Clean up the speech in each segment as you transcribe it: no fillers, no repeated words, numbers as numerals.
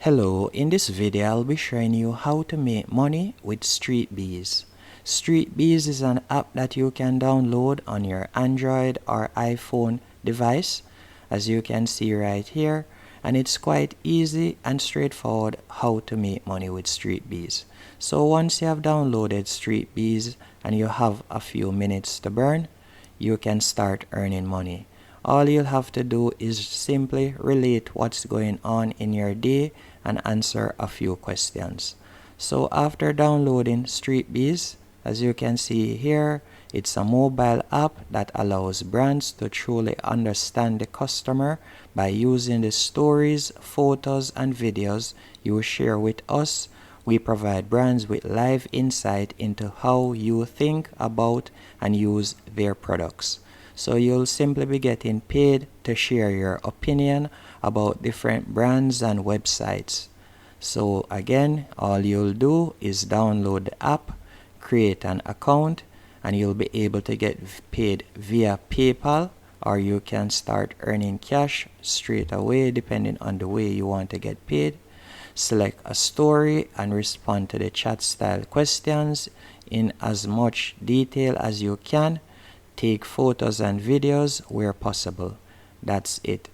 Hello, in this video I'll be showing you how to make money with Streetbees. Streetbees is an app that you can download on your Android or iPhone device, as you can see right here, and it's quite easy and straightforward how to make money with Streetbees. So once you have downloaded Streetbees and you have a few minutes to burn, you can start earning money. All you'll have to do is simply relate what's going on in your day and answer a few questions. So after downloading Streetbees, as you can see here, it's a mobile app that allows brands to truly understand the customer by using the stories, photos, and videos you share with us. We provide brands with live insight into how you think about and use their products. So you'll simply be getting paid to share your opinion about different brands and websites. So again, all you'll do is download the app, create an account, and you'll be able to get paid via PayPal, or you can start earning cash straight away depending on the way you want to get paid. Select a story and respond to the chat style questions in as much detail as you can. Take photos and videos where possible. That's it.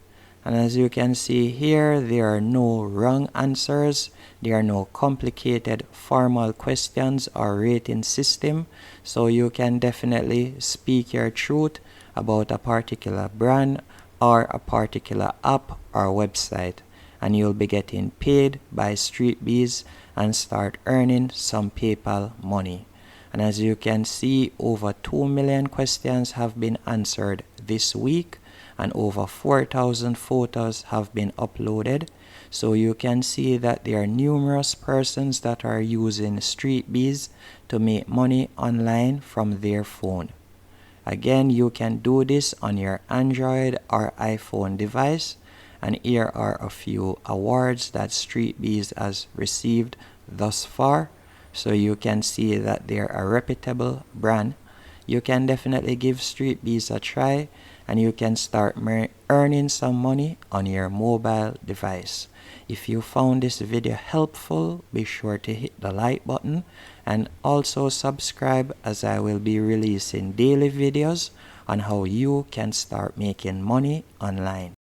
And as you can see here, there are no wrong answers. There are no complicated formal questions or rating system. So you can definitely speak your truth about a particular brand or a particular app or website. And you'll be getting paid by Streetbees and start earning some PayPal money. And as you can see, over 2 million questions have been answered this week and over 4,000 photos have been uploaded. So you can see that there are numerous persons that are using Streetbees to make money online from their phone. Again, you can do this on your Android or iPhone device. And here are a few awards that Streetbees has received thus far. So you can see that they're a reputable brand. You can definitely give Streetbees a try and you can start earning some money on your mobile device. If you found this video helpful, be sure to hit the like button and also subscribe, as I will be releasing daily videos on how you can start making money online.